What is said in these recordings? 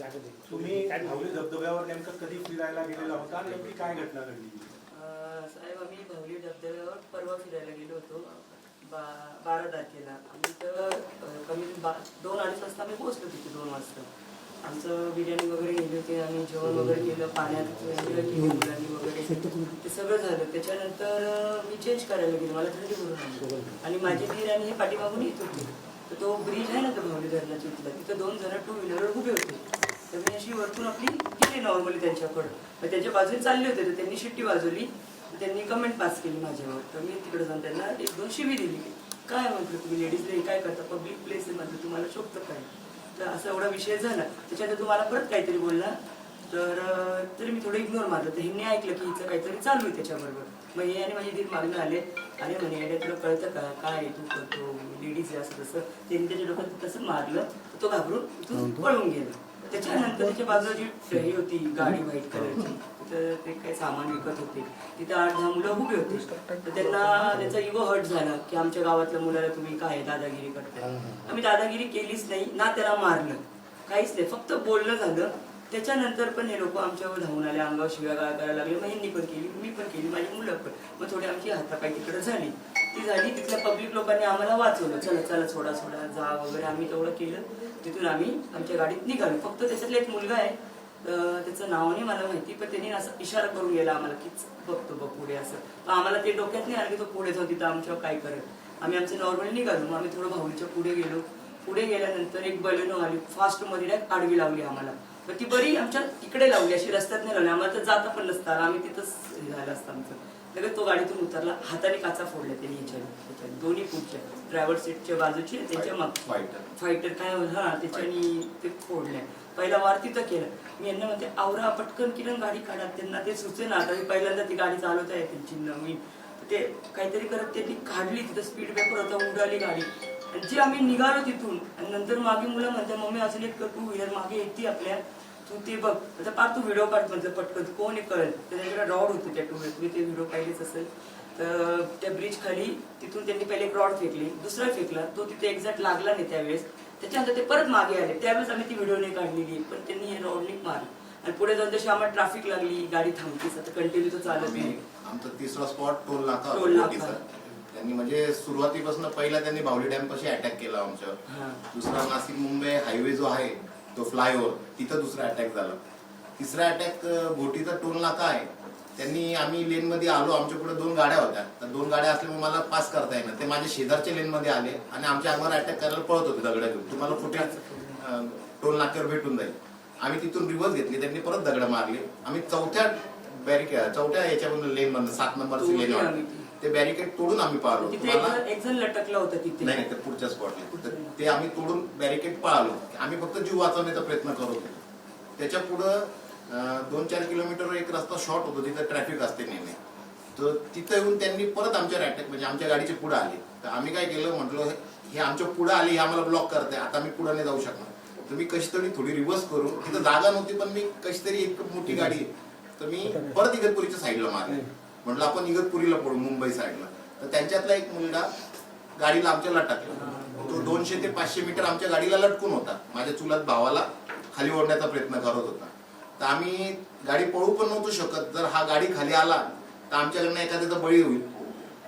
तुम्ही भावली धबधब्यावर नेमकं कधी फिरायला गेलेला होता आणि नेमकी काय घटना घडली? साहेब आम्ही भावली धबधब्यावर परवा फिरायला गेलो होतो 12 तारखेला. आम्ही तर कमी 2-2:30 वाजता आम्ही पोहोचलो तिथे. 2 वाजता आमचं बिर्याणी वगैरे गेली होती. आम्ही जेवण वगैरे केलं, पाण्यात एन्जॉय केली मुलांनी वगैरे, ते सगळं झालं. त्याच्यानंतर मी चेंज करायला गेलो, मला थंडी भरून आली आणि माझी धीर आणि हे पाठीमागून येत होते. तर तो ब्रिज आहे ना तो भावली धरणाच्या इथला, तिथं 2 जण 2 व्हीलरवर उभे होते. तर मी अशी वरतून आपली गेली नॉर्मली त्यांच्याकडं, मग त्यांच्या बाजूने चालले होते. तर त्यांनी शिट्टी वाजवली, त्यांनी कमेंट पास केली माझ्यावर. तर मी तिकडे जाऊन त्यांना 1-2 शिवी दिली. काय म्हटलं तुम्ही लेडीजला काय करता, पब्लिक प्लेस आहे म्हटलं, तुम्हाला शोभतं काय? तर असा एवढा विषय झाला. त्याच्यानंतर तुम्हाला परत काहीतरी बोलला, तर तरी मी थोडं इग्नोर मारलं. तर ह्यांनी ऐकलं की हिचं काहीतरी चालू आहे त्याच्याबरोबर. मग हे आणि माझी दीर मागणं आले, अरे म्हणे अरे तुला कळतं का काय तू करतो, लेडीज आहे असं तसं. त्यांनी त्याच्या डोक्यात तसं मारलं, तर तो घाबरून तिथून पळून गेला. त्याच्यानंतर त्याच्या बाजूला जी ही होती गाडी व्हाईट कलरची, तर ते काही सामान विकत होते, तिथे 8-10 मुलं उभी होती. तर त्यांचा इगो हर्ट झाला की आमच्या गावातल्या मुलाला तुम्ही काय दादागिरी करताय. आम्ही दादागिरी केलीच नाही ना, त्याला मारलं काहीच नाही, फक्त बोलणं झालं. त्याच्यानंतर पण हे लोक आमच्यावर धावून आले, अंगावर शिव्या करायला लागले. मग ह्यांनी पण केली, मी पण केली, माझी मुलं पण. मग थोडी आमची हातापाय तिकडे झाली. ती झाली, तिथल्या पब्लिक लोकांनी आम्हाला वाचवलं, चला चला सोडा सोडा जा वगैरे. आम्ही तेवढं केलं. तिथून आम्ही आमच्या गाडीत निघालो. फक्त त्याच्यातला एक मुलगा आहे, त्याचं नाव नाही मला माहिती, पण त्यांनी असं इशारा करून गेला आम्हाला की बघतो बघ पुढे असं. तर आम्हाला ते डोक्यात नाही आलं की तो पुढे जाऊ, तिथं आमच्यावर काय करेल. आम्ही आमचं नॉर्मली निघालो. मग आम्ही थोडं भाऊलीच्या पुढे गेलो. पुढे गेल्यानंतर एक बलेनो आली, फास्ट मध्ये डायरेक्ट आडवी लावली आम्हाला. पण ती बरी आमच्या तिकडे लावली, अशी रस्त्यात नाही लावली. आम्हाला तर जाता पण नसतं, आम्ही तिथंच झालं असतं आमचं. लगेच तो गाडीतून उतरला, हाताने काचा फोडल्या त्यांनी ह्याच्या दोन्ही पुढच्या ड्रायव्हर सीटच्या बाजूची, त्याच्या मग फायटर काय हा त्याच्यानी ते फोडल्या. पहिला वार तिथं केला. मी यांना म्हणते आवरा पटकन किरण गाडी काढा. त्यांना ते सुचे ना, आता मी पहिल्यांदा ती गाडी चालवता आहे त्यांची नवीन. ते काहीतरी करत त्यांनी काढली, तिथं स्पीड ब्रेकर होता, उडाली गाडी. आणि जी आम्ही निघालो तिथून, आणि नंतर मागे मुलं म्हणते मम्मी अजून एक 2 व्हीलर मागे येते आपल्या, तू ते बघ. आता पार तू व्हिडिओ काढ म्हटलं पटकन, कोण हे कळेल. त्याच्याकडे रॉड होते त्या 2 व्हीलर, तुम्ही ते व्हिडिओ पाहिलेच असेल. तर त्या ब्रिज खाली तिथून त्यांनी पहिले एक रॉड फेकली, दुसरा फेकला, तो तिथे एक्झॅक्ट लागला नाही त्यावेळेस. त्याच्यानंतर ते परत मागे आले, त्यावेळेस आम्ही ती व्हिडिओ नाही काढलेली, पण त्यांनी हे रॉडनी मारली. आणि पुढे जाऊन तशी आम्हाला ट्रॅफिक लागली, गाडी थांबतीच, आता कंटिन्यू तो चालत नाही. आमचा 3रा स्पॉट टोल नाका. त्यांनी म्हणजे सुरुवातीपासून पहिला त्यांनी भावली डॅम पाशी अटॅक केला आमच्यावर. दुसरा नाशिक मुंबई हायवे जो आहे तो फ्लायओव्हर, तिथं दुसरा अटॅक झाला. तिसरा अटॅक घोटीचा टोल नाका आहे, त्यांनी आम्ही लेन मध्ये आलो, आमच्या पुढे 2 गाड्या होत्या. तर 2 गाड्या असल्यामुळे मला पास करता येणार. ते माझ्या शेजारच्या लेन मध्ये आले आणि आमच्या अंगावर अटॅक करायला पळत होते दगड घेऊन. तुम्हाला कुठे टोल नाक्यावर भेटून जाईल. आम्ही तिथून रिव्हर्स घेतली, त्यांनी परत दगड मारले. आम्ही चौथ्या याच्यामधून लेन मधून 7 नंबरची लेन, ते बॅरिकेड तोडून आम्ही पाळलो. एक जण लटकला होता तिथे, नाही तर पुढच्या स्पॉटला, ते आम्ही तोडून बॅरिकेड पाळलो. आम्ही फक्त जीव वाचवण्याचा प्रयत्न करत होतो. त्याच्या पुढं 2-4 किलोमीटर एक रस्ता शॉर्ट होतो, तिथं ट्रॅफिक असते नेहमी. तर तिथं येऊन त्यांनी परत आमच्यावर अटॅक, म्हणजे आमच्या गाडीचे पुढे आले. तर आम्ही काय केलं, म्हटलं हे आमच्या पुढे आले, हे आम्हाला ब्लॉक करते, आता मी पुढे नाही जाऊ शकणार. तर मी कशी तरी थोडी रिव्हर्स करू, तिथं जागा नव्हती, पण मी कशी तरी एक मोठी गाडी, तर मी परत इगतपुरीच्या साईडला मारले. म्हटलं आपण इगतपुरीला पडू, मुंबई साईडला. तर त्यांच्यातला एक मुलगा गाडीला आमच्या लटकला. तो 200 ते 500 मीटर आमच्या गाडीला लटकून होता. माझ्या चुलत भावाला खाली ओढण्याचा प्रयत्न करत होता. तर आम्ही गाडी पळू पण नव्हतो शकत. जर हा गाडी खाली आला तर आमच्याकडनं एखाद्याचा बळी होईल,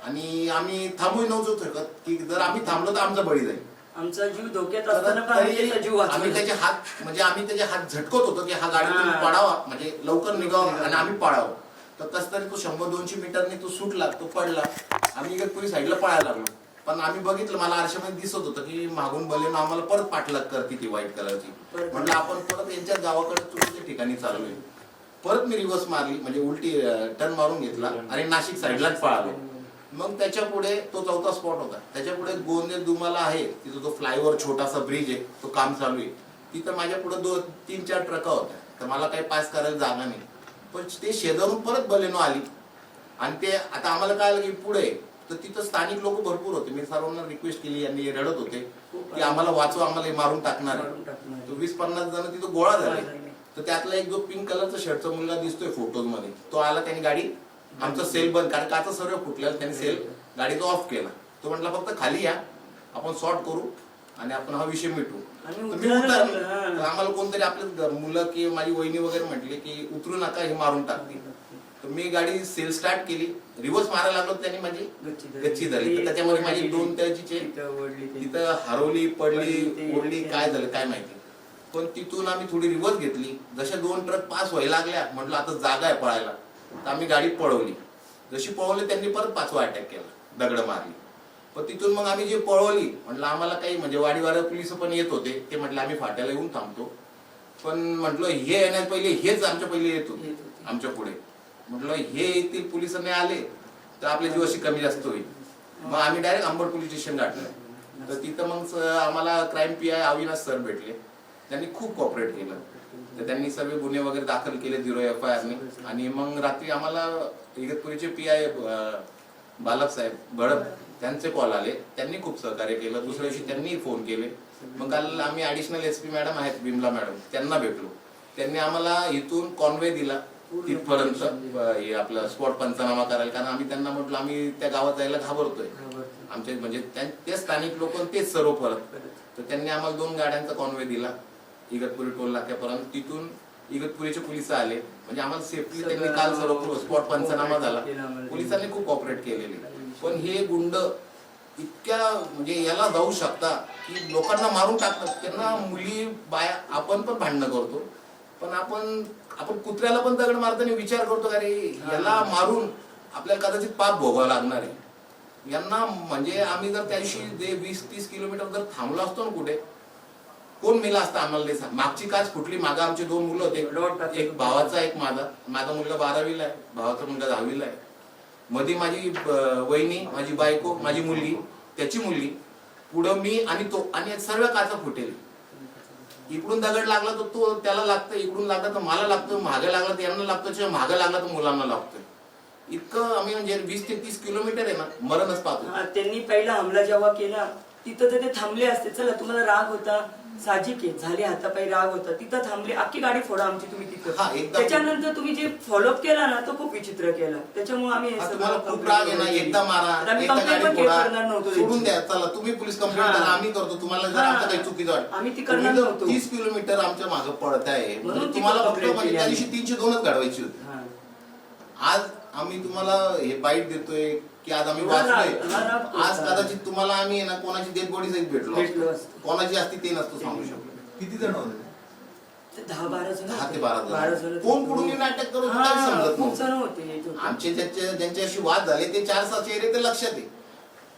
आणि आम्ही थांबूही नव्हतो शकत की जर आम्ही थांबलो तर आमचा बळी जाईल. आमचा जीव धोक्यात असताना जीव आम्ही त्याचे हात झटकत होतो की हा गाडीतून पडावा, म्हणजे लवकर निघावं आणि आम्ही पडावं. तर कस तरी तो 100-200 मीटरने तो सुटला, तो पडला. आम्ही इगतपुरी साईडला पळायला लागलो. पण आम्ही बघितलं, मला आरशामध्ये दिसत होतं की मागून बलेनो आम्हाला परत पाठलाग करते ती व्हाईट कलरची. म्हटलं आपण परत यांच्या गावाकडे चुकीच्या ठिकाणी चाललोय. परत मी रिव्हर्स मारली, म्हणजे उलटी टर्न मारून घेतला आणि नाशिक साईडलाच पळालो. मग त्याच्या पुढे तो 4था स्पॉट होता. त्याच्या पुढे गोंदे दुमाला आहे, तिथं तो फ्लायओव्हर छोटासा ब्रिज आहे, तो काम चालू आहे. तिथं माझ्या पुढे 2-3-4 ट्रका होत्या. तर मला काही पास करायला जागा नाही. पण ते शेजारून परत बलेनो आली, आणि ते आता आम्हाला कळलं की पुढे. तर तिथं स्थानिक लोक भरपूर होते. मी सर्वांना रिक्वेस्ट केली, यांनी रडत होते की आम्हाला वाचवा, आम्हाला मारून टाकणार आहे. तो 20-50 जण तिथं गोळा झाले. तर त्यातला एक जो पिंक कलरचा शर्टचा मुलगा दिसतोय फोटोज मध्ये, तो आला, त्याने गाडी आमचा सेल बंद, कारण काचा सर्व फुटलेला, त्याने सेल गाडीचा ऑफ केला. तो म्हटला फक्त खाली या, आपण सॉर्ट करू आणि आपण हा विषय मिटू. आणि तर मी उतरायला उतरलो. लागलो, हा. तर आम्हाला कोणतरी आपले मुलं की माझी वहिनी वगैरे म्हटले की उतरू नका, हे मारून टाकतील. तर मी गाडी सेल स्टार्ट केली, रिव्हर्स मारायला लागलो, त्यांनी माझी गच्ची धरली. तर त्याच्यामध्ये माझी 2 त्याची चेन तिथं हरवली, पडली, ओढली, काय झालं काय माहिती. पण तिथून आम्ही थोडी रिव्हर्स घेतली. जशा 2 ट्रक पास व्हायला लागल्या, म्हटलं आता जागा आहे पळायला, तर आम्ही गाडी पळवली. जशी पळवली त्यांनी परत 5वा अटॅक केला, दगड मारली. पण तिथून मग आम्ही जे पळवली, म्हटलं आम्हाला काही म्हणजे वाडीवाडा पोलिस पण येत होते. ते म्हटलं आम्ही फाट्याला येऊन थांबतो. पण म्हटलं हे येण्यात पहिले हेच आमच्या पहिले येत होते आमच्या पुढे. म्हटलं हे येतील पोलिस नाही आले तर आपल्या जीवाशी कमी जास्त होईल. मग आम्ही डायरेक्ट अंबड पोलीस स्टेशन गाठलं. तर तिथं मग आम्हाला क्राईम PI अविनाश सर भेटले. त्यांनी खूप कॉपरेट केलं. तर त्यांनी सर्व गुन्हे वगैरे दाखल केले 0 FIR ने. आणि मग रात्री आम्हाला इगतपुरीचे PI बालकसाहेब बडप त्यांचे कॉल आले. त्यांनी खूप सहकार्य केलं. दुसऱ्या दिवशी त्यांनी फोन केले. मग काल आम्ही ॲडिशनल SP मॅडम आहेत बिमला मॅडम, त्यांना भेटलो. त्यांनी आम्हाला इथून कॉन्वे दिला तिथपर्यंत हे आपलं स्पॉट पंचनामा करायला. कारण आम्ही त्यांना म्हटलं आम्ही त्या गावात जायला घाबरतोय. आमचे म्हणजे ते स्थानिक लोक तेच सर्व परत. तर त्यांनी आम्हाला 2 गाड्यांचा कॉन्वे दिला इगतपुरी टोल नाक्यापर्यंत. तिथून इगतपुरीचे पोलिस आले. म्हणजे आम्हाला सेफ्टी त्यांनी काल सर्व स्पॉट पंचनामा झाला. पोलिसांनी खूप कॉपरेट केलेले. पण हे गुंड इतक्या म्हणजे याला जाऊ शकता की लोकांना मारून टाकतात. त्यांना मुली बाया आपण पण भांडणं करतो, पण आपण कुत्र्याला पण दगड मारताना विचार करतो अरे याला मारून आपल्याला कदाचित पाप भोगावं लागणार आहे. यांना म्हणजे आम्ही जर त्या दिवशी 20-30 किलोमीटर जर थांबलो असतो ना कुठे, कोण मेला असता आम्हाला नाही सांग. मागची काच फुटली. मागं आमचे 2 मुलं होते, एक भावाचा एक माझा मुलगा 12वीला आहे, भावाचा मुलगा 10वीला आहे. मध्ये माझी वहिनी, माझी बायको, माझी मुलगी, त्याची मुलगी, पुढं मी आणि तो, आणि सर्व काचा फुटेल. इकडून दगड लागला तर तो त्याला लागतं, इकडून लागला तर मला लागतं, मागे लागला तर यांना लागतं, मागे लागला तर मुलांना लागतं. इतकं आम्ही म्हणजे 20 ते 30 किलोमीटर आहे ना, मरणच पाहतो. त्यांनी पहिला हमला जेव्हा केला तिथं तर ते थांबले असते. चला तुम्हाला राग होता, साहजिक आहे, झाले हातापायी राग होता, तिथं थांबले. अख्खी गाडी फोडा आमची तुम्ही तिथं. त्याच्यानंतर तुम्ही जे फॉलोअप केला ना तो खूप विचित्र केला. त्याच्यामुळे आम्ही तुम्हाला खूप राग आहे ना, एकदा मारा, एकदा गाडी फोडा, सोडून द्या, चला तुम्ही पोलीस कंप्लेंट करा, आम्ही करतो. तुम्हाला जर आमचं काही चुकीचं वाटतं, आम्ही ती करणार नव्हतो. 30 किलोमीटर आमच्या मागे पडताय. तुम्हाला फक्त म्हणजे त्या दिवशी 302च घडवायची होती. आज आम्ही तुम्हाला हे बाईट देतोय की आज आम्ही वाचलोय. आज कदाचित तुम्हाला आम्ही ना कोणाची डेड बॉडी सहित भेटलो, कोणाची असती ते नसतो सांगू शकतो. किती जण होते? 10-12 जण. 10 ते 12 जण. कोण कुठून नाटक करून समजत नव्हतं. आमचे ज्यांच्याशी वाद झाले ते 4-6 चेहरे ते लक्षात आहे.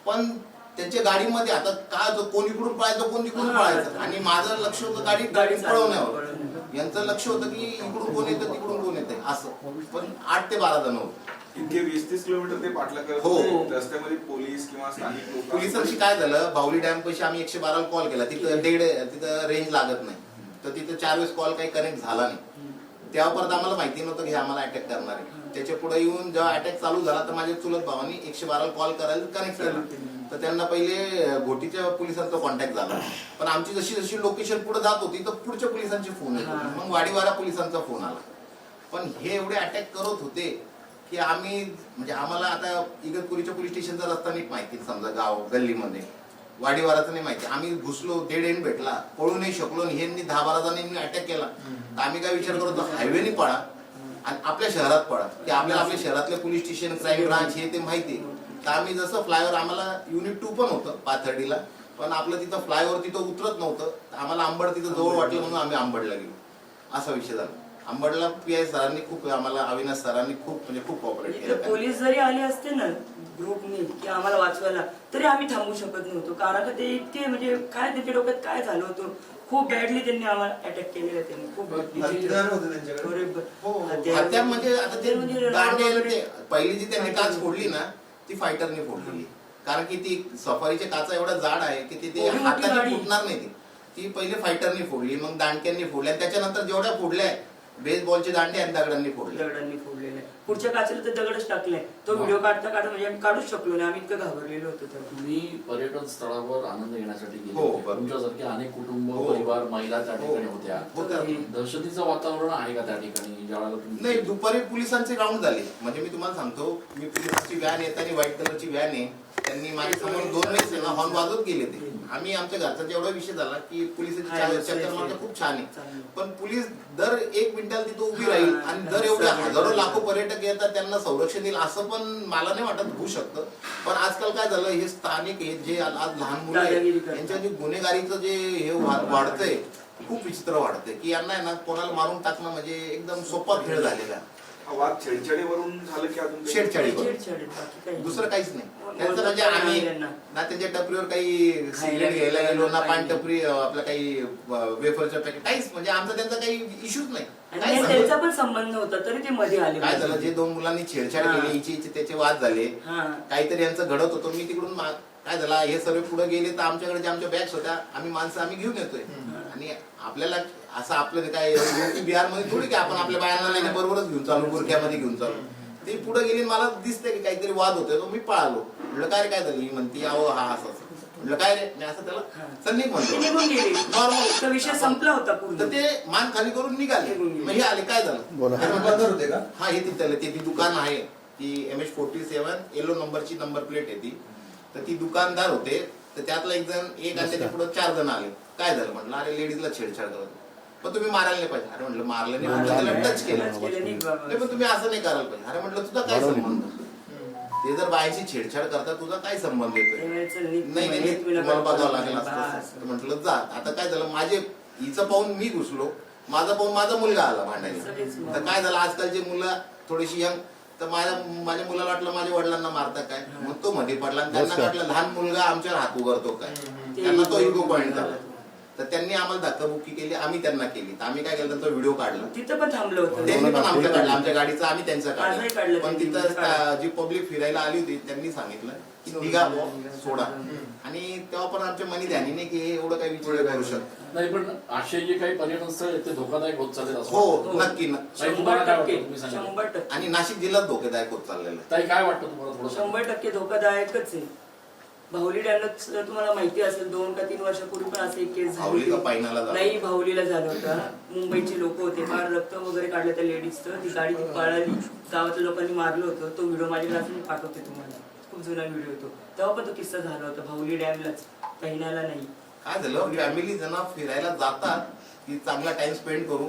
पण त्यांच्या गाडीमध्ये आता काय कोण इकडून पळायचं, कोण तिकडून पळायचं. आणि माझं लक्ष होतं गाडी पळवण्यावर. यांचं लक्ष होतं की इकडून कोण येतं तिकडून कोण येतं असं. पण 8 ते 12 जण होते. इतके 20-30 किलोमीटर ते पाठला करत होते. रस्त्यामध्ये पोलीस किंवा स्थानिक लोक. पोलिसांशी काय झालं, बाहुली डॅम पैसे आम्ही 112 कॉल केला. तिथं तिथं रेंज लागत नाही. तर तिथं 4 वेळेस कॉल काही कनेक्ट झाला नाही. तेव्हा परत आम्हाला माहिती नव्हतं की आम्हाला अटॅक करणार आहे. त्याच्या पुढे येऊन जेव्हा अटॅक चालू झाला तर माझ्या चुलत भावानी 112 कॉल करायला कनेक्ट केला. तर त्यांना पहिले घोटीच्या पोलिसांचा कॉन्टॅक्ट झाला. पण आमची जशी जशी लोकेशन पुढे जात होती तर पुढच्या पोलिसांचे फोन येत होते. मग वाडीवाडा पोलिसांचा फोन आला. पण हे एवढे अटॅक करत होते की आम्ही म्हणजे आम्हाला आता इगतपुरीच्या पोलीस स्टेशनचा रस्ता नीट माहिती, समजा गाव गल्लीमध्ये वाडीवाराचं नाही माहिती. आम्ही घुसलो, डेड एंड भेटला, पळू नाही शकलो. हे 10-12 जणांनी अटॅक केला. तर आम्ही काय विचार करतो, हायवेने पळा आणि आपल्या शहरात पळा की आपल्याला आपल्या शहरातल्या पोलीस स्टेशन, क्राईम ब्रांच हे ते माहिती. तर आम्ही जसं फ्लायओव्हर, आम्हाला युनिट 2 पण होतं पाथर्डीला, पण आपलं तिथं फ्लायओव्हर तिथं उतरत नव्हतं. आम्हाला अंबड तिथं जवळ वाटलं म्हणून आम्ही अंबडला गेलो. असा विषय झाला. अंबडला PI सरांनी खूप आम्हाला, अविनाश सरांनी खूप म्हणजे खूप कॉपरेट केलं. पोलीस जरी आले असते ना ग्रुपने की आम्हाला वाचवायला, तरी आम्ही थांबू शकत नव्हतो. कारण का ते इतके म्हणजे काय त्यांच्या डोक्यात काय झालं होतं, खूप बॅडली त्यांनी आम्हाला अटॅक केलेला. त्यांनी खूप हत्या म्हणजे आता ते दांडे पहिली जी त्यांनी काच फोडली ना ती फायटरने फोडली. कारण की ती सफारीच्या काचा एवढा जाड आहे की ते हाताने फुटणार नाही. ती पहिले फायटरने फोडली, मग दांडक्यांनी फोडल्या, त्याच्यानंतर जेवढ्या फोडल्या बेसबॉलचे दांडे आणि दगडांनी फोडलेले. पुढच्या काचेला तर दगडच टाकले. तो व्हिडिओ काढता म्हणजे आम्ही काढूच शकलो नाही. आम्ही इतकं घाबरलेलो होतो. तुम्ही पर्यटन स्थळावर आनंद घेण्यासाठी हो, गेले. तुमच्यासारखे अनेक कुटुंब, परिवार, महिला त्या ठिकाणी होत्या. दहशतीचं वातावरण आहे का त्या ठिकाणी ज्यावेळेला तुम्ही? नाही, दुपारी पोलिसांचे राऊंड झाले. म्हणजे मी तुम्हाला सांगतो, मी पोलिसांची व्हॅन येताना व्हाईट कलरची व्हॅन आहे, त्यांनी माझ्या समोर 2 वेळेस हॉर्न वाजवत गेले ते. आम्ही आमच्या घरचा जेवढा विषय झाला की पोलिसाची चक्कर मारणं खूप छान आहे, चांगलं. पण पोलीस दर 1 मिनिटाला तिथं उभी राहील आणि दर एवढे हजारो लाखो पर्यटक येतात त्यांना संरक्षण देईल असं पण मला नाही वाटत होऊ शकतं. पण आजकाल काय झालं, हे स्थानिक हे जे आज लहान मुलं दादागिरी आहेत करतात. यांच्या जे गुन्हेगारीचं जे हे वाढतंय खूप विचित्र वाढतंय की यांना आहे ना कोणाला मारून टाकणं म्हणजे एकदम सोपा खेळ झालेला आहे. हा वाद छेडछाडीवरून झालं की अजून काही? छेडछाडीवर छेडछाड, बाकी काही नाही. दुसरं काहीच नाही. मग त्यांचं म्हणजे आम्ही त्यांना. ना त्यांच्या टपरीवर काही सिगरेट घ्यायला गेलो ना पान टपरी आपलं काही वेफरच्या पॅकेट काहीच, म्हणजे आमचा त्यांचा काही इश्यूच नाही. आणि काय त्यांचा झालं? पण संबंध होता तरी ते मध्ये आले. काय झालं, जे 2 मुलांनी छेडछाड हा. केली हिची त्याचे वाद झाले, हा. काहीतरी यांचं घडत होतं. मी तिकडून काय झालं, हे सर्व पुढे गेले तर आमच्याकडे जे आमच्या बॅग्स होत्या आम्ही माणसं आम्ही घेऊन येतोय. आणि आपल्याला असं आपलं काय बिहार मध्ये थोडी की आपण आपल्या बायांना नाही बरोबरच घेऊन चालू, बुरख्यामध्ये घेऊन चालू. ते पुढे गेली, मला दिसतंय की काहीतरी वाद होतोय, तो मी पळालो. म्हटलं काय रे काय झालं, ही म्हणती अहो हा असं. म्हटलं काय रे, मी असं त्याला सन्निक ते म्हणतो निघून गेले. नॉर्मल. तो विषय संपला होता पूर्ण. तर ते मान खाली करून निघाले. मग हे आले, काय झालं अरे बंदर होते का? हा हे तिथं ते ती दुकान आहे ती MH47 येलो नंबरची नंबर प्लेट आहे ती. तर ती दुकानदार होते, तर त्यातला एक आणि त्याच्या पुढे 4 जण आले. काय झालं म्हटलं, अरे लेडीजला छेडछाड करत, पण तुम्ही मारायला नाही पाहिजे. अरे म्हटलं मारलं नाही, म्हटलं त्याला टच केलं नाही, पण तुम्ही असं नाही करायला पाहिजे. अरे म्हटलं तुझा काय संबंध, ते जर बायची छेडछाड करतात तुझा काय संबंध येतोय. नाही तुम्हाला बघावं लागेल असं. म्हटलं जा. आता काय झालं, माझे हिचं पाहून मी घुसलो, माझा पाहून माझा मुलगा आला भांडायला. तर काय झालं, आजकालची मुलं थोडीशी यंग, तर माझ्या मुलाला वाटलं माझ्या वडिलांना मारतात काय, मग तो मध्ये पडला आणि त्यांना वाटलं लहान मुलगा आमच्यावर हात उगारतो काय, त्यांना तो इगो पॉइंट झाला. तर त्यांनी आम्हाला धक्काबुक्की केली, आम्ही त्यांना केली. तर आम्ही काय केलं, त्यांचा व्हिडिओ काढला. तिथं पण थांबलं होतं. त्यांनी पण आमचं काढलं, आमच्या गाडीचं आम्ही त्यांचं माझंही काढलं. काढलं पण त्यांनी. तिथं जी पब्लिक फिरायला आली होती त्यांनी सांगितलं की निघा बुवा, सोडा. आणि तेव्हा पण आमच्या मनी ध्यानी नाही की हे एवढं काही विचार करू शकत नाही, पण असे जे काही पर्यटन स्थळ आहेत ते धोकादायक होत चालले असं हो वाटतं. नक्की. ताई, तुम्हाला काय वाटतं, तुम्ही सांगा. 100%. आणि नाशिक जिल्ह्यात धोकेदायक होत चाललेलं आहे. ताई काय वाटतं तुम्हाला थोडं 100% धोकादायकच आहे. भावली डॅमला तुम्हाला माहिती असेल 2 का 3 वर्षापूर्वी पण असं एक केस भावली झाली का पायनाला झालं? नाही, भावलीला झालं होतं. मुंबईची लोक होते, फार रक्त वगैरे काढलं त्या लेडीजचं. ती गाडी ती पळाली, गावातल्या लोकांनी मारलं होतं. तो व्हिडिओ माझ्याकडे असून मी पाठवते तुम्हाला, खूप जुना व्हिडिओ होतो. तेव्हा पण तो किस्सा झाला होता भावली डॅमलाच, पहिल्याला नाही. काय झालं, फॅमिली जण फिरायला जातात की चांगला टाइम स्पेंड करू,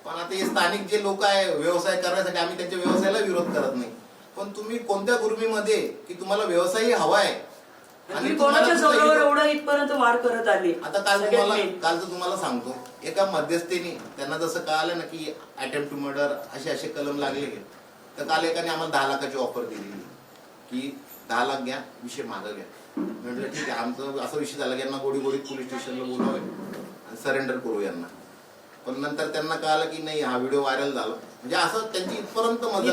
पण आता हे स्थानिक जे लोक आहे व्यवसाय करण्यासाठी, आम्ही त्यांच्या व्यवसायाला विरोध करत नाही, पण तुम्ही कोणत्या गुरुमीमध्ये की तुम्हाला व्यवसाय हवा आहे आणि कोणाच्या जोरावर एवढं इथपर्यंत वार करत आले. आता कालचं तुम्हाला सांगतो, एका मध्यस्थीने त्यांना जसं कळालं ना की अटेम्प्ट टू मर्डर असे कलम लागले, तर काल एकाने आम्हाला 10 लाखाची ऑफर दिली की 10 लाख घ्या, विषय मागं घ्या. म्हटलं ठीक आहे. आमचं असा विषय झाला की यांना गोडीत पोलीस स्टेशनला बोलावे आणि सरेंडर करू यांना. पण नंतर त्यांना कळालं की नाही, हा व्हिडिओ व्हायरल झाला, म्हणजे असं त्यांची इथपर्यंत मदत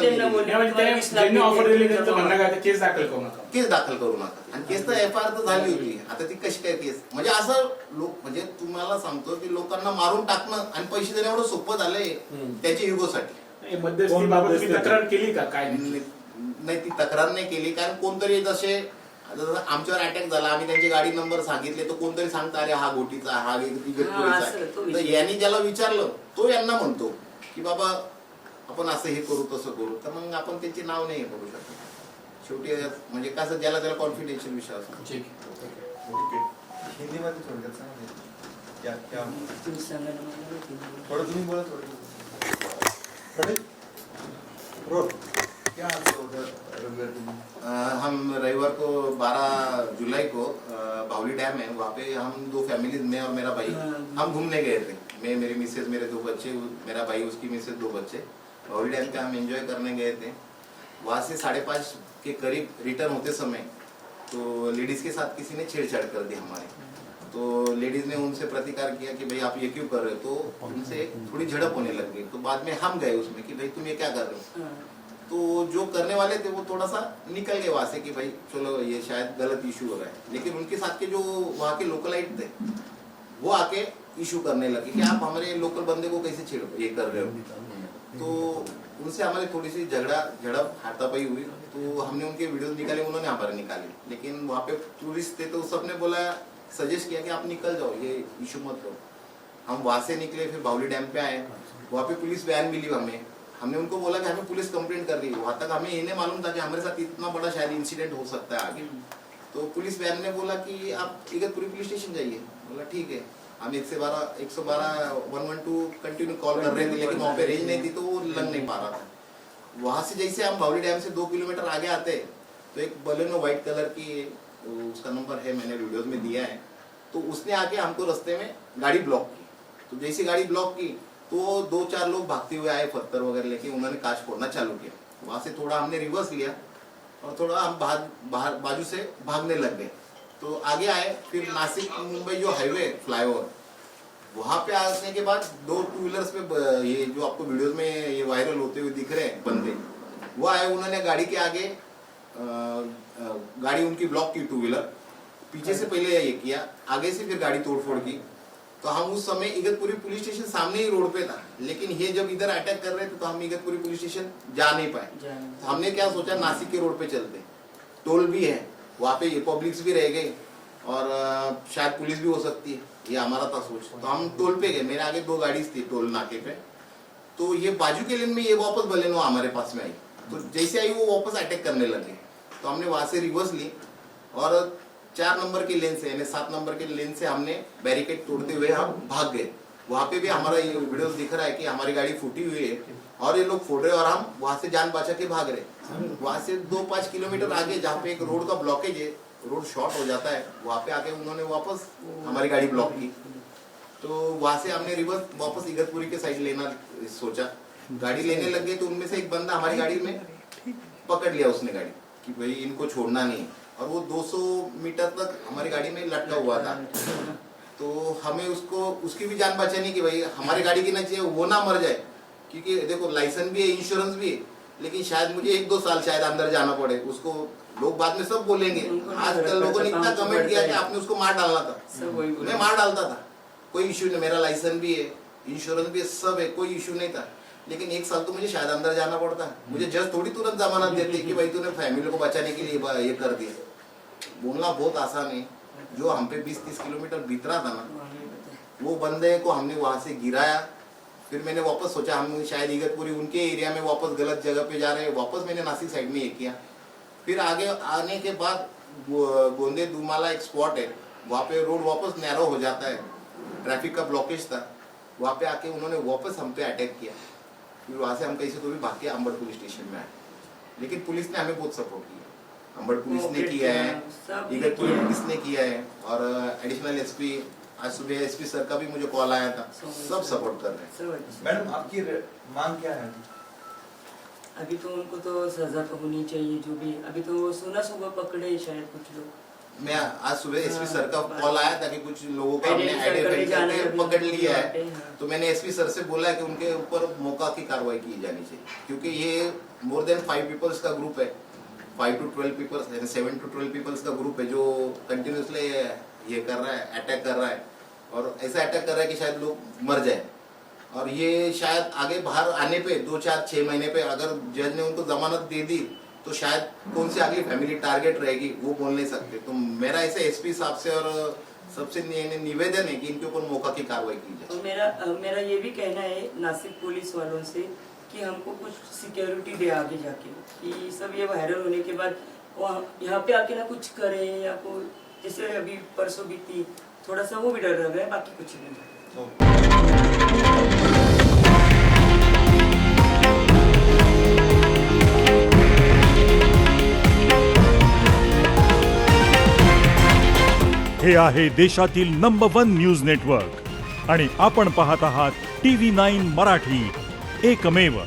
ज्यांनी ऑफर दिली त्यांचं म्हणणं काय, केस दाखल करू नका. केस दाखल करू नका. आणि केस तर FIR तर झाली होती, आता ती कशी काय केस, म्हणजे असं लोक, म्हणजे तुम्हाला सांगतो की लोकांना मारून टाकणं आणि पैसे देणं एवढं सोपं झालंय त्याच्या युगोसाठी. मध्यस्थीबाबत तुम्ही तक्रार केली का काय? नाही, ती तक्रार नाही केली, कारण कोणतरी जसे आमच्यावर अटॅक झाला, आम्ही त्यांचे गाडी नंबर सांगितले, तर कोणतरी सांगता अरे हा गोटीचा, हा इगतपुरीचा. तर यांनी ज्याला विचारलं तो यांना म्हणतो की बाबा आपण असं हे करू तसं करू, तर मग आपण त्यांचे नाव नाही करू शकत. शेवटी म्हणजे कसं ज्याला त्याला कॉन्फिडेन्शियल विषय असतो. ठीक हिंदीमध्ये थोडक्यात सांगा. तुम्ही सांगा ना मला. थोडं तुम्ही बोला, थोडं. क्या होता रविवार दिन? हम रविवार को 12 जुलाई को भावली डैम है, वहाँ पे हम 2 फैमिलीज, मैं और मेरा भाई, हम घूमने गए थे. मैं, मेरी मिसेज, मेरे 2 बच्चे, मेरा भाई, उसकी मिसेज, 2 बच्चे. भावली डैम पे हम एंजॉय करने गए थे. वहाँ से 5:30 के करीब रिटर्न होते समय तो लेडीज के साथ किसी ने छेड़छाड़ कर दी हमारे. तो लेडीज ने उनसे प्रतिकार किया कि भाई आप ये क्यों कर रहे हो, तो उनसे थोड़ी झड़प होने लग गई. तो बाद में हम गए उसमें कि भाई तुम ये क्या कर रहे हो. तो जो करने वाले थे वो थोड़ा सा निकल गए वहां से कि भाई चलो ये शायद गलत इशू हो रहा है, लेकिन उनके साथ के जो वहाँ के लोकलाइट थे वो आके इशू करने लगे कि आप हमारे लोकल बंदे को कैसे छेड़ ये कर रहे हो. तो उनसे हमारी थोड़ी सी झड़प हाथापाई हुई. तो हमने उनके वीडियोस निकाले, उन्होंने हमारे निकाले, लेकिन वहाँ पे टूरिस्ट थे तो सबने बोला, सजेस्ट किया कि आप निकल जाओ, ये इशू मत लो. हम वहां से निकले, फिर बावली डैम पे आए. वहाँ पे पुलिस वैन मिली हमें. हमने उनको बोला कि हमें पुलिस कंप्लेंट कर रही है. वहां तक हमें ये नहीं मालूम था कि हमारे साथ इतना बड़ा शायद इंसिडेंट हो सकता है आगे. तो पुलिस वैन ने बोला कि आप इगतपुरी पुलिस स्टेशन जाइए। बोला ठीक है। हम 112 112 कंटिन्यू कॉल कर रहे थे, लेकिन वहाँ पे रेंज नहीं थी तो वो लग नहीं पा रहा था। वहाँ से जैसे हम बावली डैम से 2 किलोमीटर आगे आते तो एक बलेनो व्हाइट कलर की, उसका नंबर है मैंने वीडियोज में दिया है, तो उसने आके हमको रास्ते में गाड़ी ब्लॉक की। तो जैसी गाड़ी ब्लॉक की तो 2-4 लोग भागते हुए आए पत्थर वगैरह लेके, उन्होंने कांच फोड़ना चालू किया। वहाँ से थोड़ा हमने रिवर्स लिया और थोड़ा हम बाहर बाजू से भागने लग गए। तो आगे आए, फिर नासिक मुंबई जो हाईवे फ्लाईओवर, वहाँ पे आने के बाद 2 टू व्हीलर्स पे ये जो आपको वीडियोस में ये वायरल होते हुए दिख रहे हैं बंदे, वो आए, उन्होंने गाड़ी के आगे गाड़ी उनकी ब्लॉक की 2 व्हीलर, पीछे से पहले ये किया, आगे से फिर गाड़ी तोड़फोड़ की। तो हम उस समय इगतपुरी पुलिस स्टेशन सामने ही रोड पे था, लेकिन ये जब इधर अटैक कर रहे थे तो हम इगतपुरी पुलिस स्टेशन जा नहीं पाए। तो हमने क्या सोचा, नासिक के रोड पे चलते, टोल भी है वहाँ पे, ये पब्लिक्स भी रह गई और शायद पुलिस भी हो सकती है, ये हमारा था सोच। तो हम टोल पे गए, मेरे आगे 2 गाड़ी थी टोल नाके पे। तो ये बाजू के लेन में ये वापस बलेनो हमारे पास में आई, तो जैसे आई वो वापस अटैक करने लगे। तो हमने वहां से रिवर्स ली और 4 नंबर के लेन से यानी 7 नंबर के लेन से हमने बैरिकेड तोड़ते हुए हम भाग गए। वहां पे भी हमारा ये वीडियो दिख रहा है कि हमारी गाड़ी फूटी हुई है और ये लोग फोड़ रहे और हम वहां से जान बचा के भाग रहे। वहां से 2-5 किलोमीटर आगे जहाँ पे एक रोड का ब्लॉकेज है, रोड शॉर्ट हो जाता है, वहां पे आके उन्होंने वापस हमारी गाड़ी ब्लॉक की। तो वहां से हमने रिवर्स वापस इगतपुरी के साइड लेना सोचा, गाड़ी लेने लग गए तो उनमें से एक बंदा हमारी गाड़ी में पकड़ लिया उसने गाड़ी कि भाई इनको छोड़ना नहीं, और वो 200 मीटर तक हमारी गाड़ी में लटका हुआ था। तो हमें उसको उसकी भी जान बचानी कि भाई हमारी गाड़ी की ना चाहिए, वो ना मर जाए, क्योंकि देखो लाइसेंस भी है, इंश्योरेंस भी है, लेकिन शायद मुझे 1-2 साल शायद अंदर जाना पड़े। उसको लोग बाद में सब बोलेंगे, आजकल लोगों ने इतना कमेंट किया कि आपने उसको मार डालना था। मैं मार डालता था, कोई इश्यू नहीं, मेरा लाइसेंस भी है, इंश्योरेंस भी है, सब है, कोई इश्यू नहीं था। लेकिन 1 साल तो मुझे शायद अंदर जाना पड़ता, मुझे जज थोड़ी तुरंत जमानत देते कि भाई तूने फैमिली को बचाने के लिए ये कर दिया। बोलना बहुत आसान है। जो हम पे 20-30 किलोमीटर बीत रहा था ना, वो बंदे को हमने वहां से गिराया। फिर मैंने वापस सोचा हम शायद इगतपुरी उनके एरिया में वापस गलत जगह पे जा रहे हैं, वापस मैंने नासिक साइड में ये किया। फिर आगे आने के बाद गोंदे दुमाला एक स्पॉट है, वहाँ पे रोड वापस नैरो हो जाता है, ट्रैफिक का ब्लॉकेज था, वहाँ पे आके उन्होंने वापस हम पे अटैक किया। फिर वहाँ से हम कैसे तो भी भाग के अंबड़ पुलिस स्टेशन में आए, लेकिन पुलिस ने हमें बहुत सपोर्ट किया। अंबड़ पुलिस ने किया है, इगतपुरी पुलिस ने किया है, और एडिशनल एसपी आज सुबह एसपी सर का भी मुझे कॉल आया था, सब सपोर्ट कर रहे हैं। मैडम आपकी मांग क्या है? अभी तो उनको तो सजा तो होनी चाहिए जो भी। अभी तो सुबह पकड़े शायद कुछ लोग। मैं आज सुबह एसपी सर का कॉल आया था कि कुछ लोगों को हमने आइडेंटिफाई करके पकड़ लिया है, तो मैंने एसपी सर से बोला कि उनके ऊपर मौका की कार्रवाई की जानी चाहिए, क्योंकि ये मोर देन 5 पीपल्स का ग्रुप है, 5 to 12 पीपल्स यानी 7 to 12 पीपल्स का ग्रुप है जो कंटिन्यूसली ये कर रहा है, अटैक कर रहा है, और ऐसा अटैक कर रहा है कि शायद लोग मर जाए। और ये शायद आगे बाहर आने पे 2-4-6 महीने पे अगर जज ने उनको जमानत दे दी तो शायद कौन सी आगे फैमिली टारगेट रहेगी वो बोल नहीं सकते। तो मेरा ऐसे एसपी साहब से और सबसे निवेदन है कि इनके ऊपर मौका की कार्रवाई की जाए। तो मेरा ये भी कहना है नासिक पुलिस वालों से कि हमको कुछ सिक्योरिटी दे आगे जाके, कि सब ये वायरल होने के बाद यहाँ पे आके ना कुछ करे, या कोई जैसे अभी परसों बीती थोड़ा सा वो भी डर लग रहा है, बाकी कुछ नहीं। हे आहे देशातील नंबर 1 न्यूज नेटवर्क आणि आपण पाहत आहात TV9 मराठी, एकमेव.